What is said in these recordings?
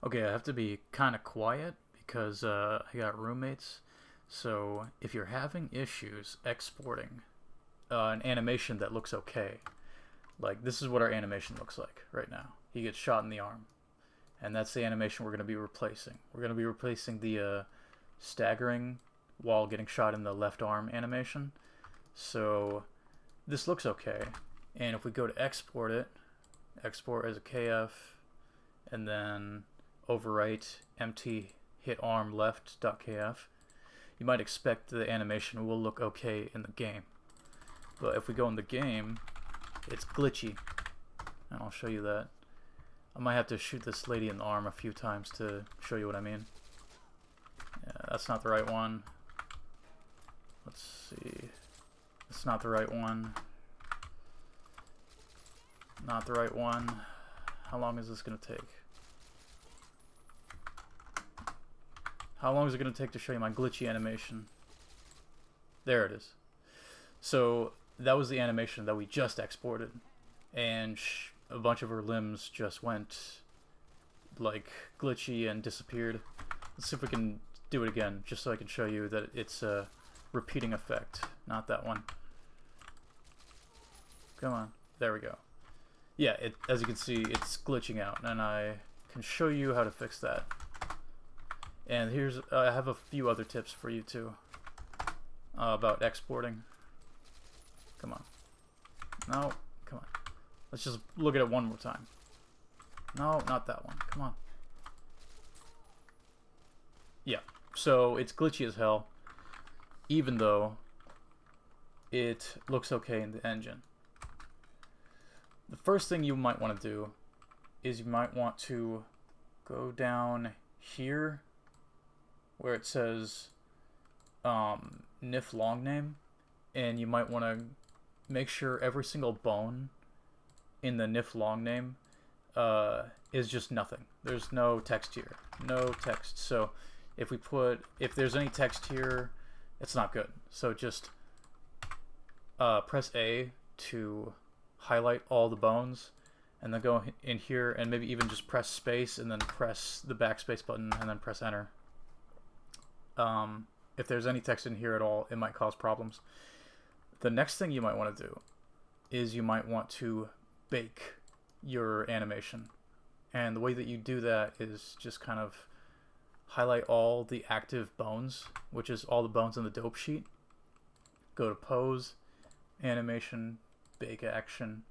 Okay, I have to be kind of quiet because I got roommates. So if you're having issues exporting an animation that looks okay, like this is what our animation looks like right now. He gets shot in the arm, and that's the animation we're going to be replacing. We're going to be replacing the staggering while getting shot in the left arm animation. So this looks okay, and if we go to export it, export as a KF, and then overwrite empty hit arm left.kf, you might expect the animation will look okay in the game. But if we go in the game, it's glitchy, and I'll show you that. I might have to shoot this lady in the arm a few times to show you what I mean. Yeah, that's not the right one. Let's see. It's not the right one. Not the right one. How long is this going to take? How long is it going to take to show you my glitchy animation? There it is. So that was the animation that we just exported, and a bunch of her limbs just went like glitchy and disappeared. Let's see if we can do it again, just so I can show you that it's a repeating effect, not that one. Come on, there we go. Yeah, as you can see, it's glitching out, and I can show you how to fix that. And here's, I have a few other tips for you too, about exporting. Come on. No, come on. Let's just look at it one more time. No, not that one. Come on. Yeah, so it's glitchy as hell, even though it looks okay in the engine. The first thing you might want to do is you might want to go down here where it says NIF long name, and you might want to make sure every single bone in the NIF long name is just nothing. There's no text here, no text. So if there's any text here, it's not good. So just press A to highlight all the bones, and then go in here and maybe even just press space and then press the backspace button and then press enter. If there's any text in here at all, it might cause problems. The next thing you might want to do is you might want to bake your animation, and the way that you do that is just kind of highlight all the active bones, which is all the bones in the dope sheet. Go to pose, animation, bake action,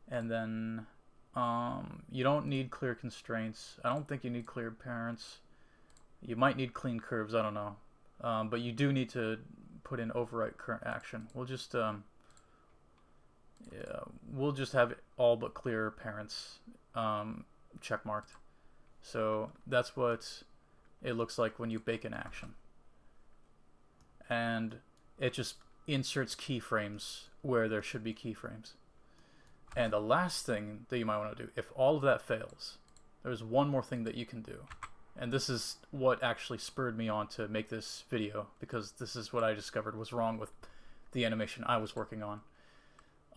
and then you don't need clear constraints. I don't think you need clear parents. You might need clean curves, I don't know. But you do need to put in overwrite current action. We'll just have all but clear parents check marked. So that's what it looks like when you bake an action. And it just inserts keyframes where there should be keyframes. And the last thing that you might want to do, if all of that fails, there's one more thing that you can do. And this is what actually spurred me on to make this video, because this is what I discovered was wrong with the animation I was working on.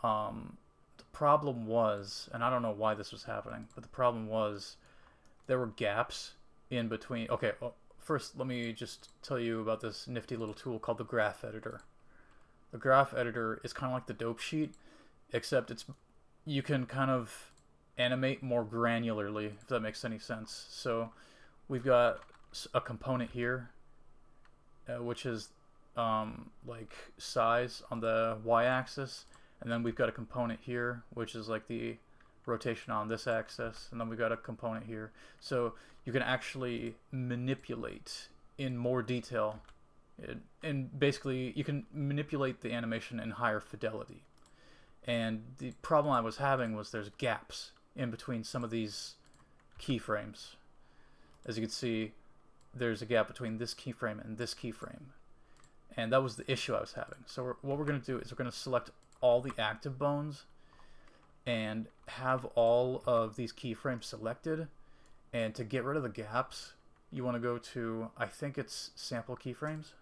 The problem was, and I don't know why this was happening, but the problem was there were gaps in between. Okay, first let me just tell you about this nifty little tool called the graph editor. The graph editor is kind of like the dope sheet, except you can kind of animate more granularly, if that makes any sense. So we've got a component here, which is like size on the y-axis, and then we've got a component here, which is like the rotation on this axis, and then we've got a component here. So you can actually manipulate in more detail, and basically you can manipulate the animation in higher fidelity. And the problem I was having was there's gaps in between some of these keyframes. As you can see, there's a gap between this keyframe and this keyframe. And that was the issue I was having. So what we're going to do is we're going to select all the active bones and have all of these keyframes selected. And to get rid of the gaps, you want to go to, I think it's sample keyframes.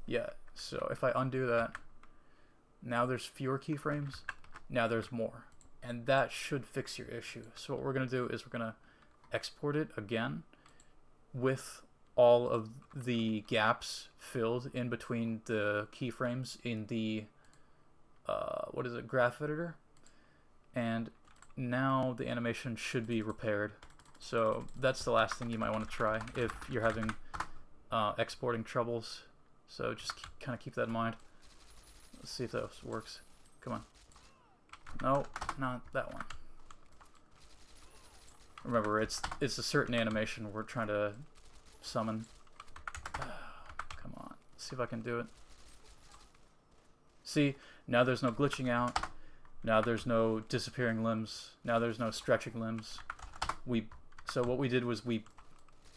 Yeah, so if I undo that, now there's fewer keyframes, now there's more. And that should fix your issue. So what we're going to do is we're going to export it again, with all of the gaps filled in between the keyframes in the what is it, graph editor, and now the animation should be repaired. So that's the last thing you might want to try if you're having exporting troubles. So just kind of keep that in mind. Let's see if that works. Come on. No, not that one. Remember, it's a certain animation we're trying to summon. Come on. Let's see if I can do it. See, now there's no glitching out. Now there's no disappearing limbs. Now there's no stretching limbs. So what we did was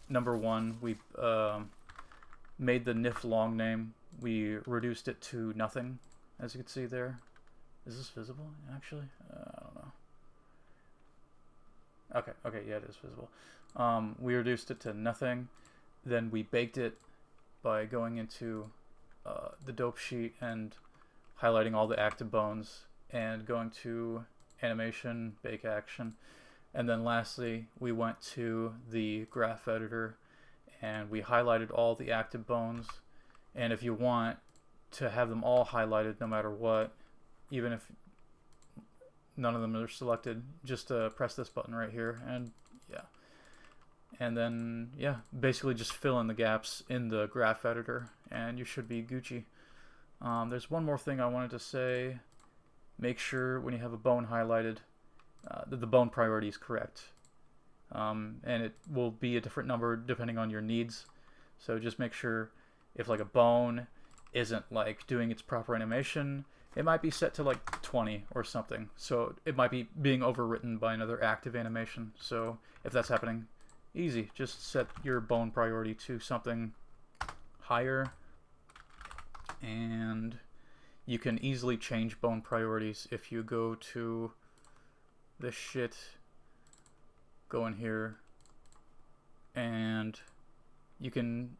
number one, we made the nif long name. We reduced it to nothing, as you can see there. Is this visible, actually? I don't know. Okay, yeah, it is visible. We reduced it to nothing. Then we baked it by going into the dope sheet and highlighting all the active bones and going to animation, bake action. And then lastly, we went to the graph editor and we highlighted all the active bones. And if you want to have them all highlighted no matter what, even if none of them are selected, just press this button right here, and yeah. And then, yeah, basically just fill in the gaps in the graph editor, and you should be Gucci. There's one more thing I wanted to say. Make sure when you have a bone highlighted that the bone priority is correct. And it will be a different number depending on your needs. So just make sure if like a bone isn't like doing its proper animation, it might be set to like 20 or something. So it might be being overwritten by another active animation. So if that's happening, easy. Just set your bone priority to something higher. And you can easily change bone priorities if you go to this shit, go in here, and you can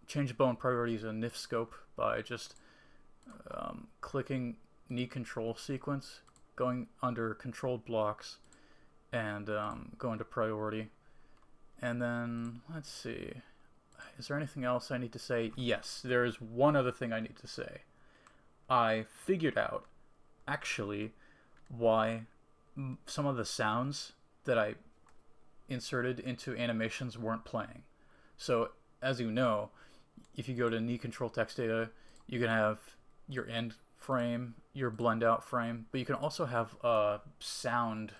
change bone priorities in nif scope by just clicking knee control sequence, going under controlled blocks, and going to priority. And then let's see, is there anything else I need to say? Yes, there is one other thing I need to say. I figured out actually why some of the sounds that I inserted into animations weren't playing. So as you know, if you go to knee control text data, you can have your end frame, your blend out frame, but you can also have sounds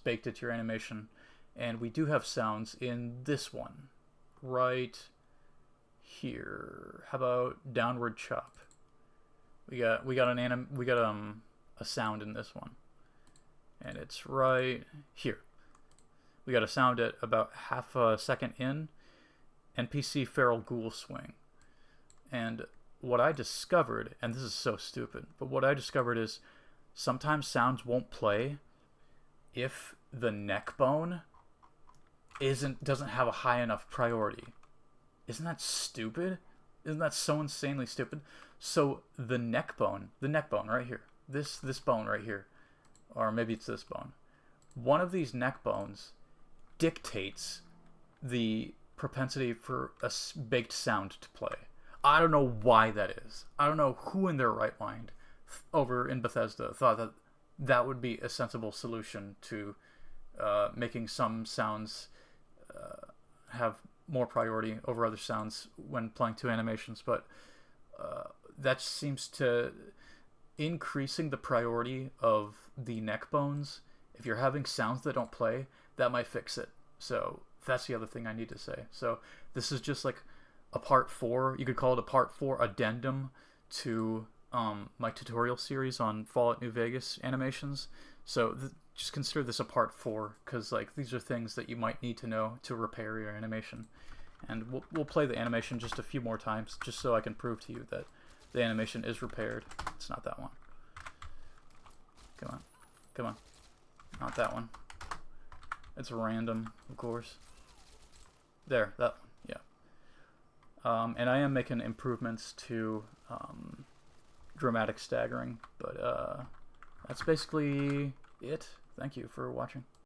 baked into your animation. And we do have sounds in this one right here. How about downward chop? We got a sound in this one, and it's right here. We got a sound at about half a second in, NPC feral ghoul swing. And what I discovered, and this is so stupid, but what I discovered is sometimes sounds won't play if the neck bone doesn't have a high enough priority. Isn't that stupid? Isn't that so insanely stupid? So the neck bone right here, this bone right here, or maybe it's this bone, one of these neck bones dictates the propensity for a baked sound to play. I don't know why that is. I don't know who in their right mind over in Bethesda thought that that would be a sensible solution to making some sounds have more priority over other sounds when playing two animations, but that seems to increasing the priority of the neck bones. If you're having sounds that don't play, that might fix it. So that's the other thing I need to say. So this is just like a part 4. You could call it a part 4 addendum to my tutorial series on Fallout New Vegas animations. So just consider this a part 4, because like these are things that you might need to know to repair your animation. And we'll play the animation just a few more times, just so I can prove to you that the animation is repaired. It's not that one. Come on. Come on. Not that one. It's random, of course. There, that one, yeah. And I am making improvements to dramatic staggering, but that's basically it. Thank you for watching.